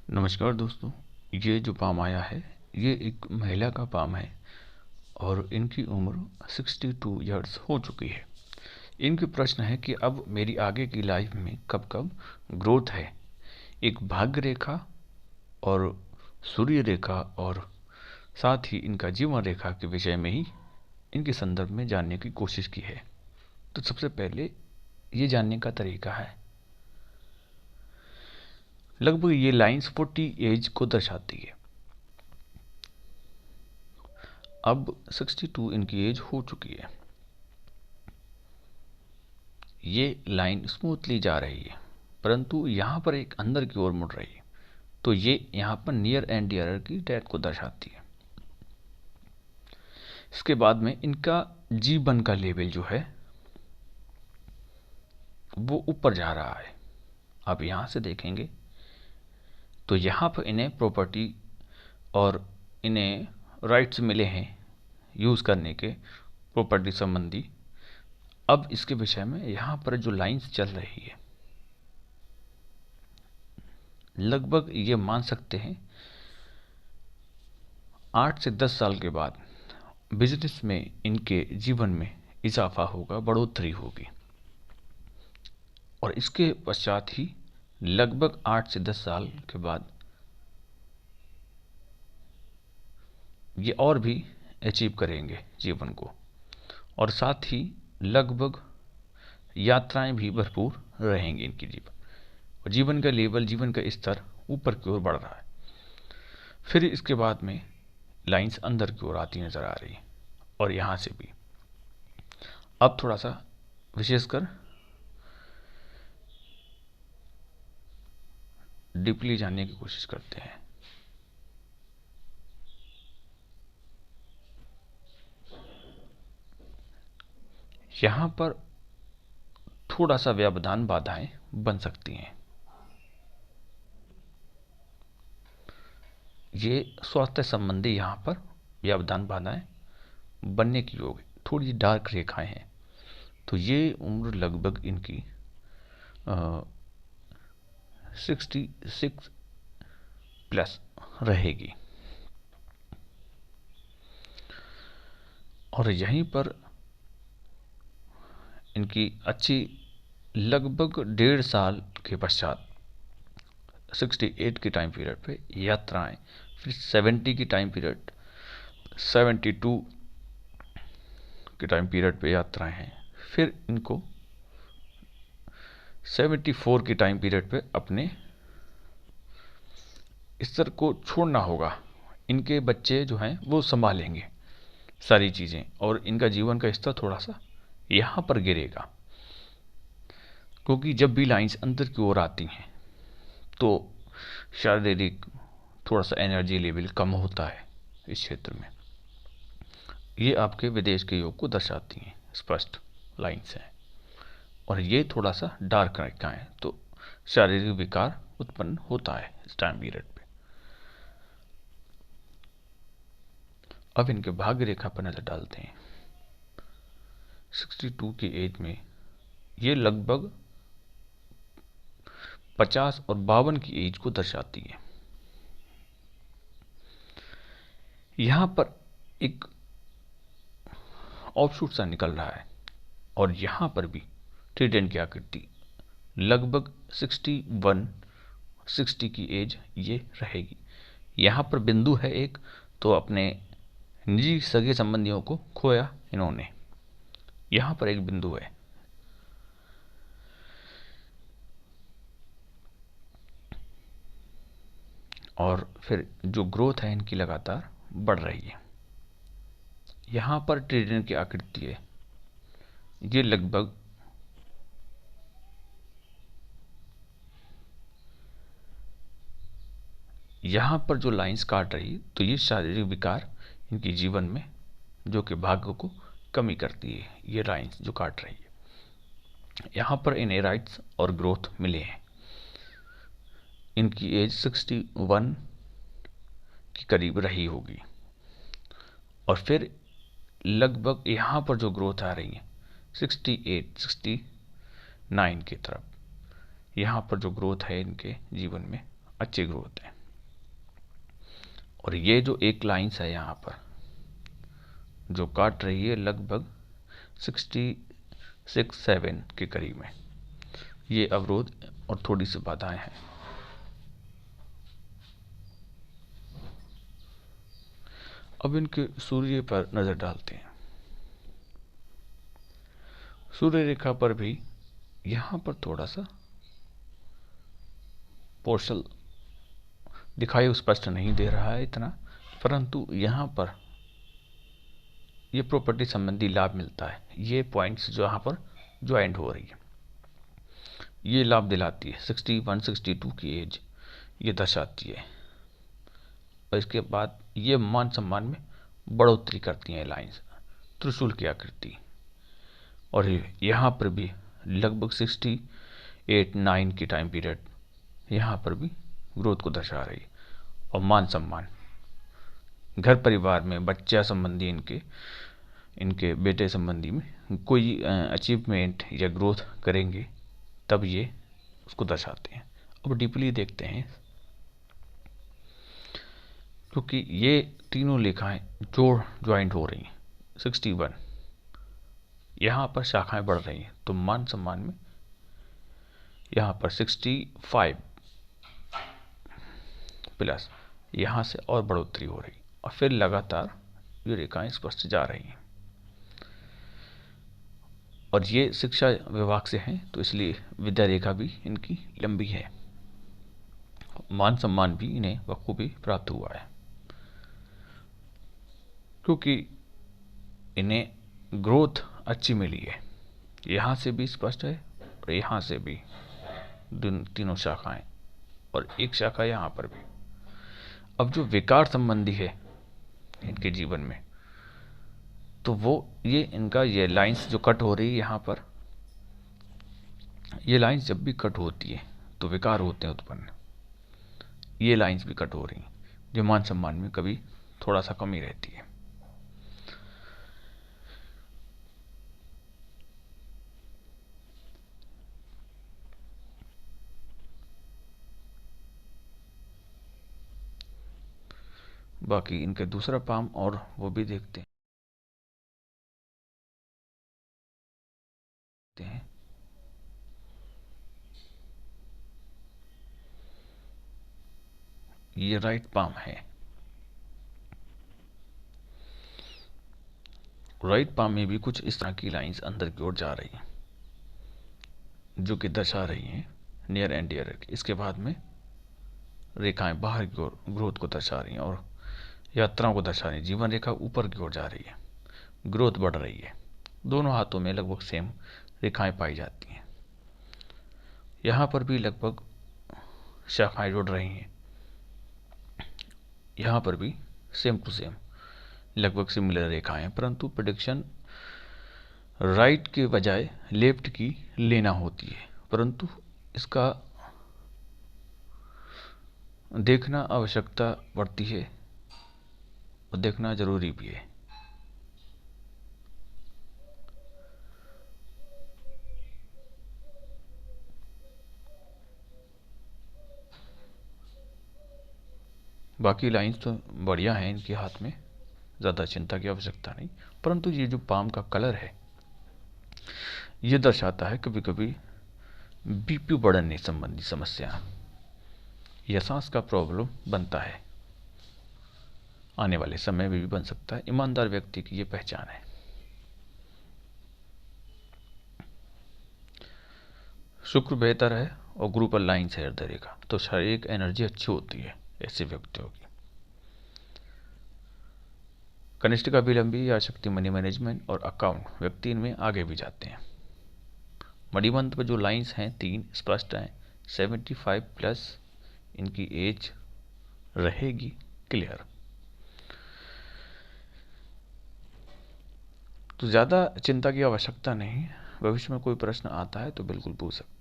नमस्कार दोस्तों। ये जो पाम आया है ये एक महिला का पाम है और इनकी उम्र 62 ईयर्स हो चुकी है। इनके प्रश्न है कि अब मेरी आगे की लाइफ में कब कब ग्रोथ है। एक भाग्य रेखा और सूर्य रेखा और साथ ही इनका जीवन रेखा के विषय में ही इनके संदर्भ में जानने की कोशिश की है। तो सबसे पहले ये जानने का तरीका है, लगभग ये लाइंस 40 एज को दर्शाती है। अब 62 इनकी एज हो चुकी है। ये लाइन स्मूथली जा रही है, परंतु यहाँ पर एक अंदर की ओर मुड़ रही है, तो ये यहाँ पर नियर एंड डियरर की डेथ को दर्शाती है। इसके बाद में इनका जीवन का लेवल जो है वो ऊपर जा रहा है। आप यहाँ से देखेंगे तो यहाँ पर इन्हें प्रॉपर्टी और इन्हें राइट्स मिले हैं यूज़ करने के, प्रॉपर्टी संबंधी। अब इसके विषय में यहाँ पर जो लाइंस चल रही है, लगभग ये मान सकते हैं 8 से 10 साल के बाद बिजनेस में इनके जीवन में इजाफा होगा, बढ़ोतरी होगी। और इसके पश्चात ही लगभग 8 से 10 साल के बाद ये और भी अचीव करेंगे जीवन को, और साथ ही लगभग यात्राएं भी भरपूर रहेंगी इनकी जीवन, और जीवन का लेवल, जीवन का स्तर ऊपर की ओर बढ़ रहा है। फिर इसके बाद में लाइंस अंदर की ओर आती नजर आ रही है, और यहाँ से भी अब थोड़ा सा विशेषकर डीपली जानने की कोशिश करते हैं। यहाँ पर थोड़ा सा व्यवधान बाधाएं बन सकती हैं। ये स्वास्थ्य संबंधी यहाँ पर व्यवधान बाधाएं बनने की योग है, थोड़ी डार्क रेखाएं हैं। तो ये उम्र लगभग इनकी 66 प्लस रहेगी। और यहीं पर इनकी अच्छी लगभग 1.5 साल के पश्चात 68 की टाइम पीरियड पे यात्राएं, फिर 70 की टाइम पीरियड, 72 के टाइम पीरियड पे यात्राएं हैं, फिर इनको 74 की टाइम पीरियड पे अपने स्तर को छोड़ना होगा। इनके बच्चे जो हैं वो संभालेंगे सारी चीज़ें, और इनका जीवन का स्तर थोड़ा सा यहाँ पर गिरेगा, क्योंकि जब भी लाइंस अंदर की ओर आती हैं तो शारीरिक थोड़ा सा एनर्जी लेवल कम होता है इस क्षेत्र में। ये आपके विदेश के योग को दर्शाती हैं, स्पष्ट लाइंस हैं, और ये थोड़ा सा डार्क रेखाएं, तो शारीरिक विकार उत्पन्न होता है इस टाइम पीरियड पे। अब इनके भाग्य रेखा पर नजर डालते हैं। 62 की एज में ये लगभग 50 और 52 की एज को दर्शाती है। यहां पर एक ऑफशूट सा निकल रहा है, और यहां पर भी ट्रिडेंट की आकृति लगभग 60 की एज ये रहेगी। यहां पर बिंदु है एक, तो अपने निजी सगे संबंधियों को खोया इन्होंने, यहां पर एक बिंदु है। और फिर जो ग्रोथ है इनकी लगातार बढ़ रही है। यहां पर ट्रिडेंट की आकृति है, ये लगभग यहां पर जो लाइंस काट रही, तो ये शारीरिक विकार इनके जीवन में जो कि भाग्य को कमी करती है, ये लाइंस जो काट रही है। यहां पर इन्हें राइट्स और ग्रोथ मिले हैं। इनकी एज 61 के करीब रही होगी, और फिर लगभग यहाँ पर जो ग्रोथ आ रही है 68 69 की तरफ, यहाँ पर जो ग्रोथ है इनके जीवन में अच्छी ग्रोथ है। और ये जो एक लाइन्स है यहाँ पर जो काट रही है लगभग 66-7 के करीब में, ये अवरोध और थोड़ी सी बाधाएं हैं। अब इनके सूर्य पर नजर डालते हैं। सूर्य रेखा पर भी यहाँ पर थोड़ा सा पोर्शन दिखाई स्पष्ट नहीं दे रहा है इतना, परंतु यहाँ पर ये प्रॉपर्टी संबंधी लाभ मिलता है। ये पॉइंट्स जो यहाँ पर ज्वाइंट हो रही है ये लाभ दिलाती है। 61-62 की एज ये दर्शाती है। और इसके बाद ये मान सम्मान में बढ़ोतरी करती हैं लाइन्स, त्रिशूल की आकृति। और यहाँ पर भी लगभग 68-9 की टाइम पीरियड यहाँ पर भी ग्रोथ को दर्शा रही है। और मान सम्मान, घर परिवार में बच्चा संबंधी इनके बेटे संबंधी में कोई अचीवमेंट या ग्रोथ करेंगे तब ये उसको दर्शाते हैं। अब डीपली देखते हैं, क्योंकि ये तीनों लेखाएं ज्वाइंट हो रही हैं। 61 यहाँ पर शाखाएं बढ़ रही हैं, तो मान सम्मान में यहाँ पर 65 प्लस यहाँ से और बढ़ोतरी हो रही, और फिर लगातार ये रेखाएं स्पष्ट जा रही हैं। और ये शिक्षा विभाग से हैं, तो इसलिए विद्या रेखा भी इनकी लंबी है। मान सम्मान भी इन्हें बखूबी प्राप्त हुआ है, क्योंकि इन्हें ग्रोथ अच्छी मिली है। यहाँ से भी स्पष्ट है और यहाँ से भी तीनों शाखाएं, और एक शाखा यहाँ पर भी। अब जो विकार संबंधी है इनके जीवन में, तो वो ये लाइंस जो कट हो रही है यहाँ पर, ये लाइंस जब भी कट होती है तो विकार होते हैं उत्पन्न। ये लाइंस भी कट हो रही हैं, जो मान सम्मान में कभी थोड़ा सा कमी रहती है। बाकी इनके दूसरा पाम और वो भी देखते हैं। ये राइट पाम है। राइट पाम में भी कुछ इस तरह की लाइंस अंदर की ओर जा रही हैं, जो कि दर्शा रही हैं नियर एंड डियर। इसके बाद में रेखाएं बाहर की ओर ग्रोथ को दर्शा रही हैं और यात्राओं को दर्शा रही हैं। जीवन रेखा ऊपर की ओर जा रही है, ग्रोथ बढ़ रही है। दोनों हाथों में लगभग सेम रेखाएं पाई जाती हैं। यहाँ पर भी लगभग शाखाएं जुड़ रही हैं। यहाँ पर भी सेम टू सेम लगभग सिमिलर रेखाएं हैं, परंतु प्रेडिक्शन राइट के बजाय लेफ्ट की लेना होती है। परंतु इसका देखना आवश्यकता पड़ती है और देखना जरूरी भी है। बाकी लाइंस तो बढ़िया हैं इनके हाथ में, ज़्यादा चिंता की आवश्यकता नहीं। परंतु ये जो पाम का कलर है ये दर्शाता है कभी कभी बीपी बढ़ने संबंधी समस्या या सांस का प्रॉब्लम बनता है, आने वाले समय में भी बन सकता है। ईमानदार व्यक्ति की ये पहचान है। शुक्र बेहतर है और गुरु पर लाइन से हृदय रेखा, तो शारीरिक एनर्जी अच्छी होती है ऐसे व्यक्तियों की। कनिष्ठ का भी लंबी या शक्ति मनी मैनेजमेंट और अकाउंट व्यक्ति इनमें आगे भी जाते हैं। मणिबंध पर जो लाइंस हैं 3 स्पष्ट हैं। 75 प्लस इनकी एज रहेगी क्लियर। तो ज़्यादा चिंता की आवश्यकता नहीं। भविष्य में कोई प्रश्न आता है तो बिल्कुल पूछ सकते हैं।